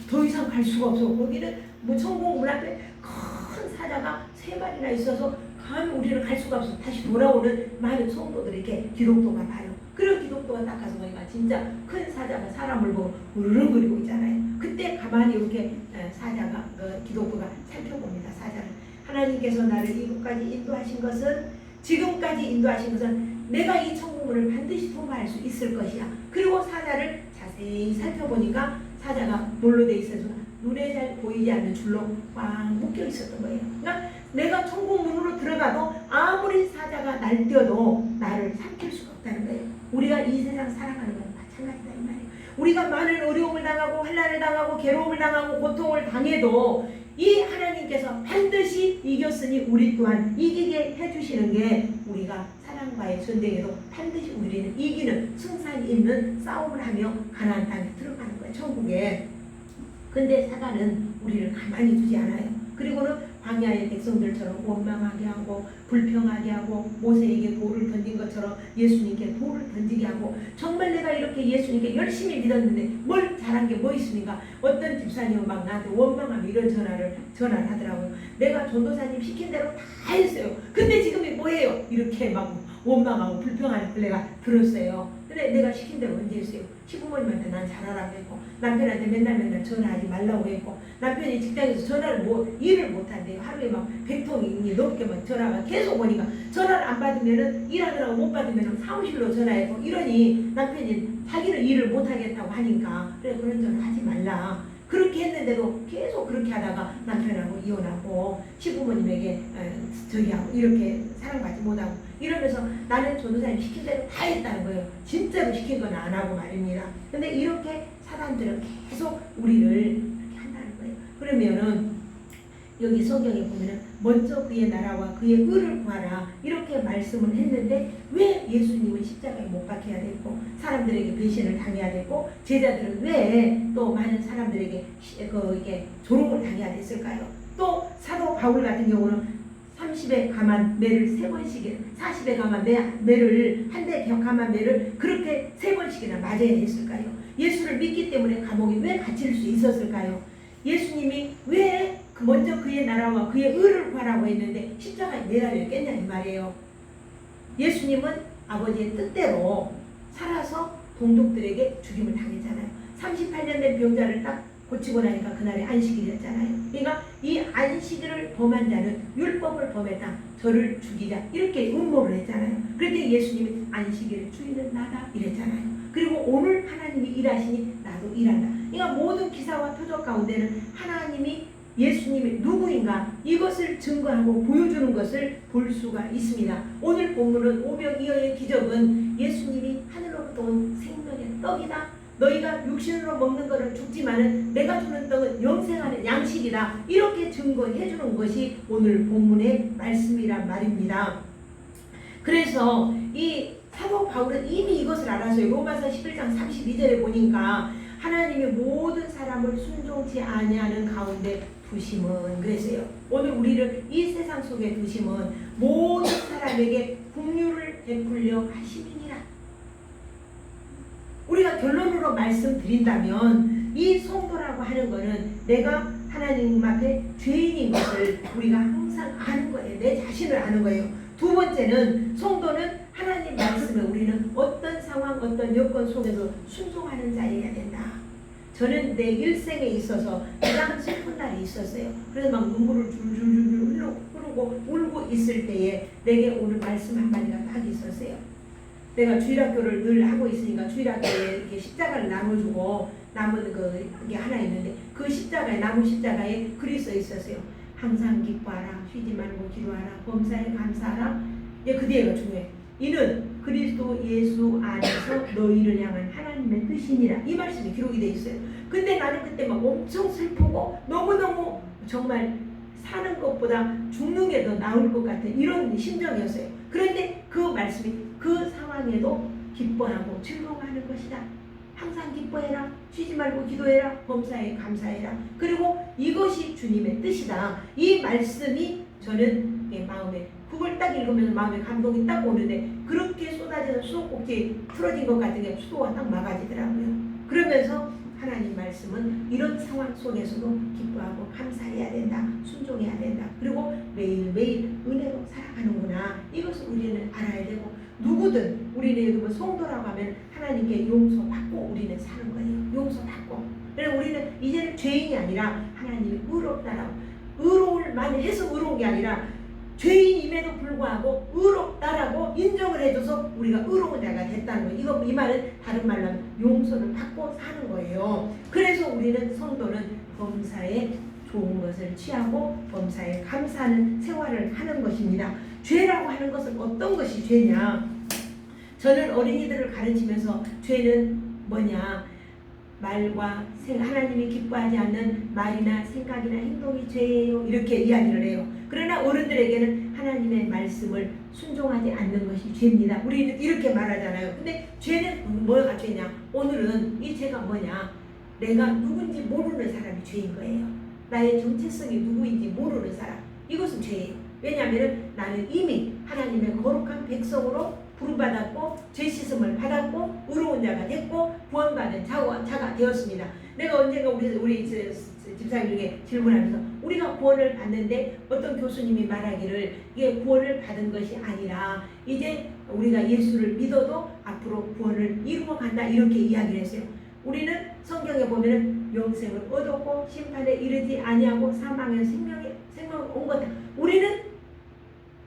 더 이상 갈 수가 없어. 거기는 뭐 천국문 앞에 큰 사자가 3마리나 있어서 감히 우리는 갈 수가 없어. 다시 돌아오는 많은 성도들이 이렇게 기독교가 봐요. 그리고 기독교가 딱 가서 보니까 진짜 큰 사자가 사람을 보고 으르렁거리고 있잖아요. 그때 가만히 이렇게 사자가 기독교가 살펴봅니다. 사자를. 하나님께서 나를 이곳까지 인도하신 것은, 지금까지 인도하신 것은 내가 이 천국문을 반드시 통과할 수 있을 것이야. 그리고 사자를 자세히 살펴보니까 사자가 뭘로 돼 있어서 눈에 잘 보이지 않는 줄로 꽉 묶여 있었던 거예요. 그러니까 내가 천국문으로 들어가도 아무리 사자가 날뛰어도 나를 삼킬 수가 없다는 거예요. 우리가 이 세상 살아가는 건 마찬가지다 이 말이에요. 우리가 많은 어려움을 당하고 환난을 당하고 괴로움을 당하고 고통을 당해도 이 하나님께서 반드시 이겼으니 우리 또한 이기게 해주시는 게, 우리가 사랑과의 전쟁에도 반드시 우리는 이기는 승산이 있는 싸움을 하며 가나안 땅에 들어가는 거예요. 천국에. 근데 사단은 우리를 가만히 두지 않아요. 그리고는 광야의 백성들처럼 원망하게 하고 불평하게 하고 모세에게 돌을 던진 것처럼 예수님께 돌을 던지게 하고, 정말 내가 이렇게 예수님께 열심히 믿었는데 뭘 잘한 게 뭐 있습니까? 어떤 집사님은 막 나한테 원망하며 이런 전화를 하더라고요. 내가 전도사님 시킨 대로 다 했어요. 근데 지금이 뭐예요? 이렇게 막 원망하고 불평하는 걸 내가 들었어요. 근데 내가 시킨 대로 언제 했어요? 시부모님한테 난 잘하라고 했고, 남편한테 맨날 전화하지 말라고 했고, 남편이 직장에서 전화를 일을 못한대요. 하루에 막 100통이 넘게 막 전화가 계속 오니까, 전화를 안 받으면은 일하느라고 못 받으면은 사무실로 전화했고, 이러니 남편이 자기는 일을 못하겠다고 하니까 그래 그런 전화 하지 말라. 그렇게 했는데도 계속 그렇게 하다가 남편하고 이혼하고 시부모님에게 저기하고 이렇게 사랑받지 못하고 이러면서 나는 전도사님 시킨 대로 다 했다는 거예요. 진짜로 시킨 건 안 하고 말입니다. 근데 이렇게 사람들은 계속 우리를 이렇게 한다는 거예요. 그러면은 여기 성경에 보면은 먼저 그의 나라와 그의 의를 구하라 이렇게 말씀을 했는데, 왜 예수님은 십자가에 못 박혀야 됐고 사람들에게 배신을 당해야 됐고 제자들은 왜 또 많은 사람들에게 이게 조롱을 당해야 됐을까요? 또 사도 바울 같은 경우는 30에 감한 매를 3번씩, 40에 감한 매를 한 대 감한 매를 그렇게 3번씩이나 맞아야 됐을까요? 예수를 믿기 때문에 감옥에 왜 갇힐 수 있었을까요? 예수님이 왜 먼저 그의 나라와 그의 의를 구하라고 했는데 십자가에 매달렸겠냐 이 말이에요. 예수님은 아버지의 뜻대로 살아서 동족들에게 죽임을 당했잖아요. 38년 된 병자를 딱 고치고 나니까 그날이 안식일이었잖아요. 그러니까 이 안식일을 범한 자는 율법을 범했다, 저를 죽이자 이렇게 음모를 했잖아요. 그런데 예수님이 안식일의 주인은 나다 이랬잖아요. 그리고 오늘 하나님이 일하시니 나도 일한다. 그러니까 모든 기사와 표적 가운데는 하나님이, 예수님이 누구인가 이것을 증거하고 보여주는 것을 볼 수가 있습니다. 오늘 본문은 오병이어의 기적은 예수님이 하늘로부터 온 생명의 떡이다, 너희가 육신으로 먹는 것은 죽지만은 내가 주는 떡은 영생하는 양식이다, 이렇게 증거해 주는 것이 오늘 본문의 말씀이란 말입니다. 그래서 이 사도 바울은 이미 이것을 알아서요. 로마서 11장 32절에 보니까 하나님이 모든 사람을 순종치 아니하는 가운데 두심은, 그랬어요. 오늘 우리를 이 세상 속에 두심은 모든 사람에게 긍휼을 베풀려 하심이니라. 우리가 결론으로 말씀드린다면 이 성도라고 하는 것은 내가 하나님 앞에 죄인인 것을 우리가 항상 아는 거예요. 내 자신을 아는 거예요. 두 번째는 성도는 하나님 말씀에 우리는 어떤 상황, 어떤 여건 속에서 순종하는 자여야 된다. 저는 내 일생에 있어서 가장 슬픈 날이 있었어요. 그래서 막 눈물을 줄줄줄 흐르고 울고 있을 때에 내게 오늘 말씀 한마디가 딱 있었어요. 내가 주일학교를 늘 하고 있으니까 주일학교에 이렇게 십자가를 나눠주고 남은 그게 하나 있는데 그 십자가에, 나무 십자가에 글이 써 있었어요. 항상 기뻐하라, 쉬지 말고 기도하라, 범사에 감사하라. 그 뒤에가 중요해. 이는 그리스도 예수 안에서 너희를 향한 하나님의 뜻이니라. 이 말씀이 기록이 돼 있어요. 근데 나는 그때 막 엄청 슬프고 너무너무 정말 사는 것보다 죽는 게 더 나을 것 같은 이런 심정이었어요. 그런데 그 말씀이 그 상황에도 기뻐하고 즐거워하는 것이다. 항상 기뻐해라. 쉬지 말고 기도해라. 범사에 감사해라. 그리고 이것이 주님의 뜻이다. 이 말씀이 저는 마음에 그걸 딱 읽으면서 마음에 감동이 딱 오는데 그렇게 쏟아져서 수도꼭지 틀어진 것 같은 게 수도가 딱 막아지더라고요. 그러면서 하나님 말씀은 이런 상황 속에서도 기뻐하고 감사해야 된다. 순종해야 된다. 그리고 매일매일 은혜로 살아가는구나. 이것을 우리는 알아야 되고 누구든 우리는 성도라고 하면 하나님께 용서받고 우리는 사는 거예요. 용서받고. 그래서 우리는 이제는 죄인이 아니라 하나님이 의롭다라고 의로울 만해서 의로운 게 아니라 죄인임에도 불구하고 의롭다라고 인정을 해줘서 우리가 의로운 자가 됐다는 거예요. 이 말은 다른 말로 하면 용서를 받고 사는 거예요. 그래서 우리는 성도는 범사에 좋은 것을 취하고 범사에 감사하는 생활을 하는 것입니다. 죄라고 하는 것은 어떤 것이 죄냐? 저는 어린이들을 가르치면서 죄는 뭐냐? 말과 하나님이 기뻐하지 않는 말이나 생각이나 행동이 죄예요. 이렇게 이야기를 해요. 그러나 어른들에게는 하나님의 말씀을 순종하지 않는 것이 죄입니다. 우리는 이렇게 말하잖아요. 근데 죄는 뭐가 죄냐? 오늘은 이 죄가 뭐냐? 내가 누군지 모르는 사람이 죄인 거예요. 나의 정체성이 누구인지 모르는 사람. 이것은 죄예요. 왜냐하면 나는 이미 하나님의 거룩한 백성으로 부름받았고 죄 씻음을 받았고 의로운 자가 됐고 구원받은 자가 되었습니다. 내가 언젠가 우리 집사님 중에 질문하면서 우리가 구원을 받는데 어떤 교수님이 말하기를 이게 구원을 받은 것이 아니라 이제 우리가 예수를 믿어도 앞으로 구원을 이루어 간다 이렇게 이야기를 했어요. 우리는 성경에 보면은 영생을 얻었고 심판에 이르지 아니하고 사망의 생명을 온 거다. 우리는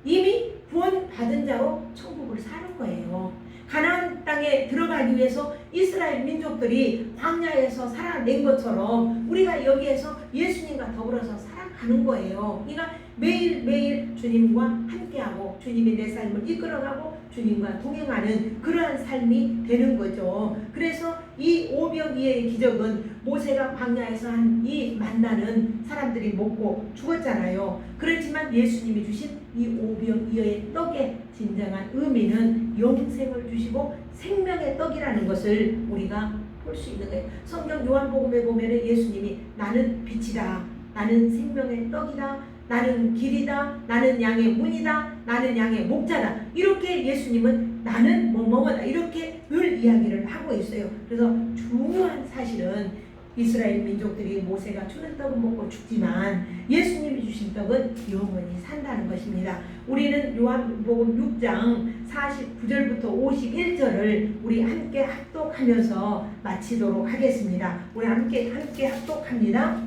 이미 구원 받은 자로 천국을 사는 거예요. 가나안 땅에 들어가기 위해서 이스라엘 민족들이 광야에서 살아낸 것처럼 우리가 여기에서 예수님과 더불어서 살아가는 거예요. 그러니까 매일매일 주님과 함께하고 주님이 내 삶을 이끌어가고 주님과 동행하는 그러한 삶이 되는 거죠. 그래서 이 오병이어의 기적은 모세가 광야에서 한 이 만나는 사람들이 먹고 죽었잖아요. 그렇지만 예수님이 주신 이 오병이어의 떡의 진정한 의미는 영생을 주시고 생명의 떡이라는 것을 우리가 볼 수 있는 거예요. 성경 요한복음에 보면 예수님이 나는 빛이다. 나는 생명의 떡이다. 나는 길이다. 나는 양의 문이다. 나는 양의 목자다. 이렇게 예수님은 나는 뭐뭐다. 이렇게 늘 이야기를 하고 있어요. 그래서 중요한 사실은 이스라엘 민족들이 모세가 주는 떡은 먹고 죽지만 예수님이 주신 떡은 영원히 산다는 것입니다. 우리는 요한복음 6장 49절부터 51절을 우리 함께 합독하면서 마치도록 하겠습니다. 우리 함께 합독합니다.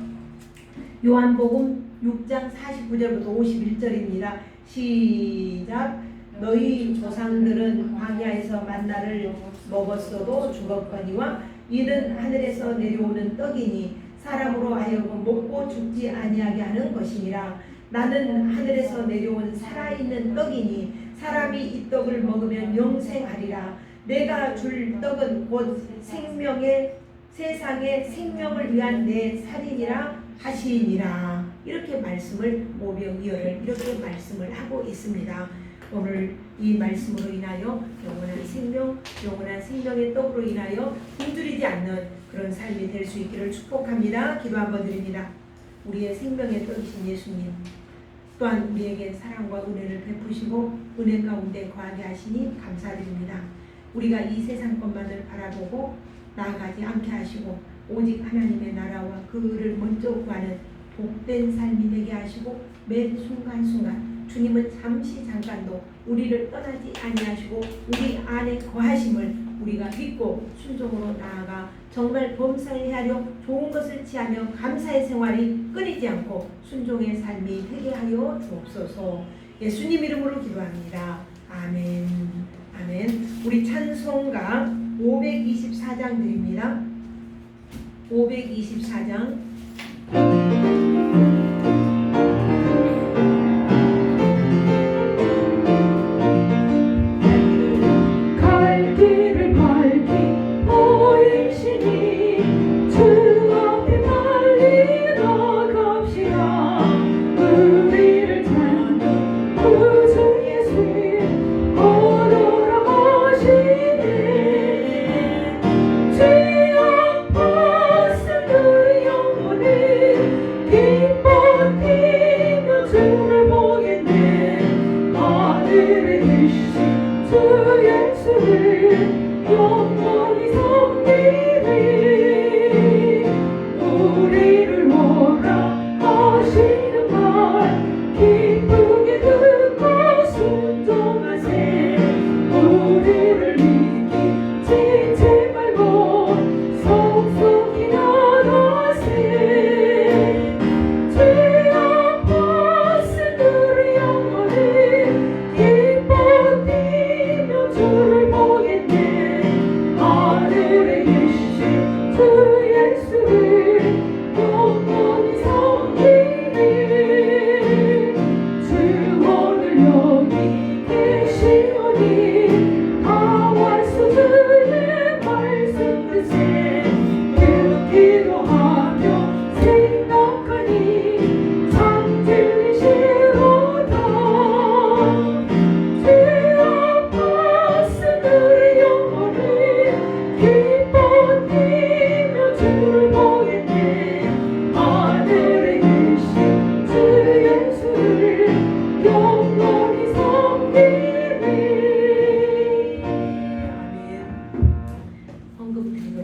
요한복음 6장 49절부터 51절입니다. 시작. 너희 조상들은 광야에서 만나를 먹었어도 죽었거니와 이는 하늘에서 내려오는 떡이니 사람으로 하여금 먹고 죽지 아니하게 하는 것이니라. 나는 하늘에서 내려온 살아있는 떡이니 사람이 이 떡을 먹으면 영생하리라. 내가 줄 떡은 곧 세상의 생명을 위한 내 살이니라 하시니라. 이렇게 말씀을 오병이어를 이렇게 말씀을 하고 있습니다. 오늘 이 말씀으로 인하여 영원한 생명, 영원한 생명의 떡으로 인하여 굶주리지 않는 그런 삶이 될 수 있기를 축복합니다. 기도 한번 드립니다. 우리의 생명의 떡이신 예수님 또한 우리에게 사랑과 은혜를 베푸시고 은혜 가운데 거하게 하시니 감사드립니다. 우리가 이 세상 것만을 바라보고 나아가지 않게 하시고 오직 하나님의 나라와 그를 먼저 구하는 복된 삶이 되게 하시고 매 순간순간 주님은 잠깐도 우리를 떠나지 아니하시고 우리 안에 거하심을 우리가 믿고 순종으로 나아가 정말 범사에 하려 좋은 것을 취하며 감사의 생활이 끊이지 않고 순종의 삶이 되게 하여 주옵소서. 예수님 이름으로 기도합니다. 아멘. 아멘. 우리 찬송가 524장 드립니다. 524장.
주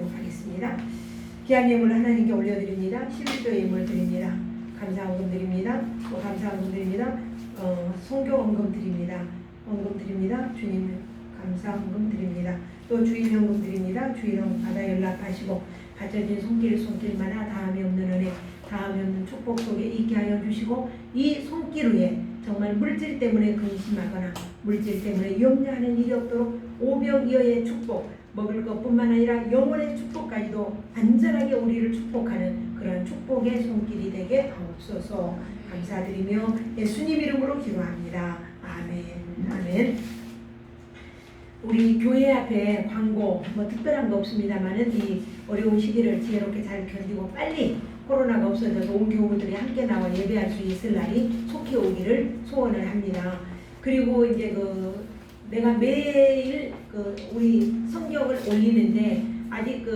기도하도록 하겠습니다. 귀한 예물 하나님께 올려드립니다. 11조 예물 드립니다. 감사헌금 드립니다. 또 감사헌금 드립니다. 성교 헌금 드립니다. 헌금 드립니다. 주님 감사헌금 드립니다. 또 주일헌금 드립니다. 주일헌금 받아 연락하시고 받쳐진 손길마다 다함이 없는 은혜, 다함이 없는 축복 속에 있게 하여 주시고 이 손길 위에 정말 물질 때문에 근심하거나 물질 때문에 염려하는 일이 없도록 오병이어의 축복, 먹을 것뿐만 아니라 영혼의 축복까지도 안전하게 우리를 축복하는 그런 축복의 손길이 되게 하옵소서. 감사드리며 예수님 이름으로 기도합니다. 아멘. 아멘. 우리 교회 앞에 광고 뭐 특별한 거 없습니다만은 이 어려운 시기를 지혜롭게 잘 견디고 빨리 코로나가 없어져서 온 교우들이 함께 나와 예배할 수 있을 날이 속히 오기를 소원을 합니다. 그리고 이제 내가 매일 우리 성경을 올리는데 아직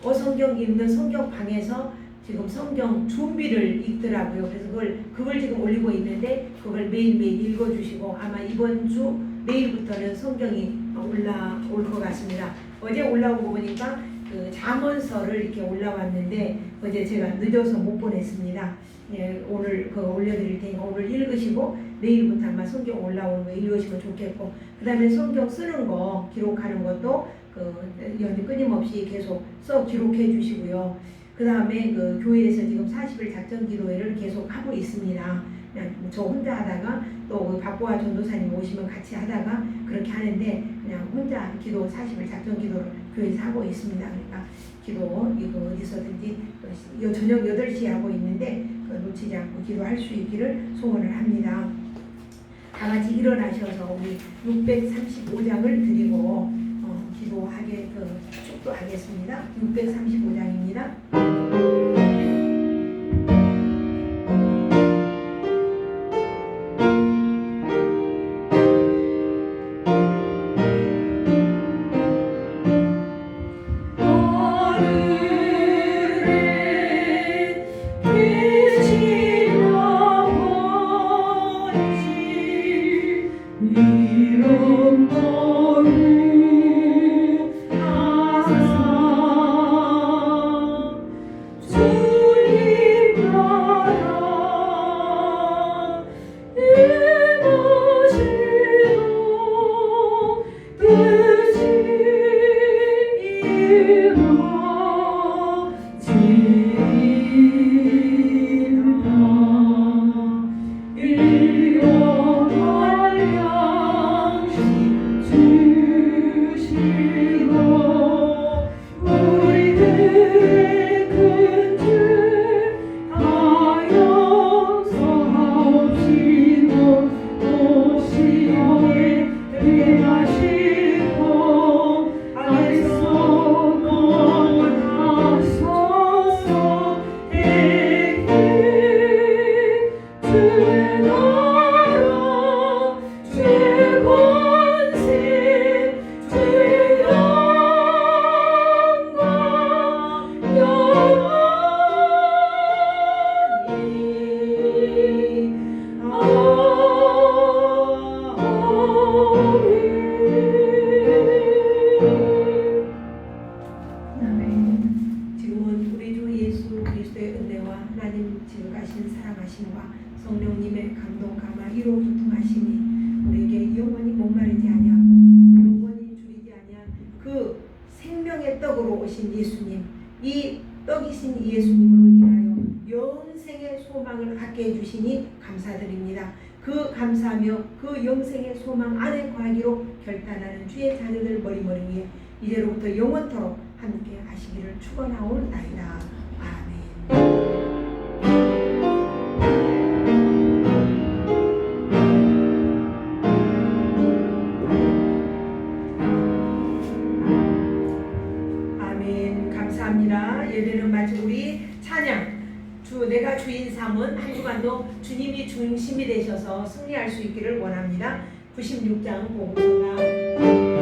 어성경 읽는 성경방에서 지금 성경 준비를 읽더라고요. 그래서 그걸 지금 올리고 있는데 그걸 매일매일 읽어주시고 아마 이번 주 내일부터는 성경이 올라올 것 같습니다. 어제 올라오고 보니까 잠언서를 이렇게 올라왔는데 어제 제가 늦어서 못 보냈습니다. 예, 오늘 올려드릴 테니까 오늘 읽으시고 내일부터 아마 성경 올라오는 거 읽으시면 좋겠고 그 다음에 성경 쓰는 거 기록하는 것도 끊임없이 계속 써 기록해 주시고요. 그 다음에 교회에서 지금 40일 작전 기도회를 계속 하고 있습니다. 그냥 저 혼자 하다가 또 박보아 전도사님 오시면 같이 하다가 그렇게 하는데 그냥 혼자 기도 40일 작전 기도를 교회에서 하고 있습니다. 그러니까 기도 이거 어디서든지 저녁 8시에 하고 있는데 놓치지 않고 기도할 수 있기를 소원을 합니다. 다 같이 일어나셔서 우리 635장을 드리고 기도하게 축도하겠습니다. 635장입니다. 성령님의 감동 감화 이로 교통하시니 우리에게 영원히 목마르지 아니하고 영원히 줄이지 아니한 그 생명의 떡으로 오신 예수님, 이 떡이신 예수님으로 인하여 영생의 소망을 갖게 해주시니 감사드립니다. 그 감사하며 그 영생의 소망 안에 거하기로 결단하는 주의 자녀들 머리머리 위에 이제로부터 영원토록 함께 하시기를 축원하옵나이다. 아멘. 예배는 마치고 우리 찬양 내가 주인 삼은 한 주간도 주님이 중심이 되셔서 승리할 수 있기를 원합니다. 96장 복음서가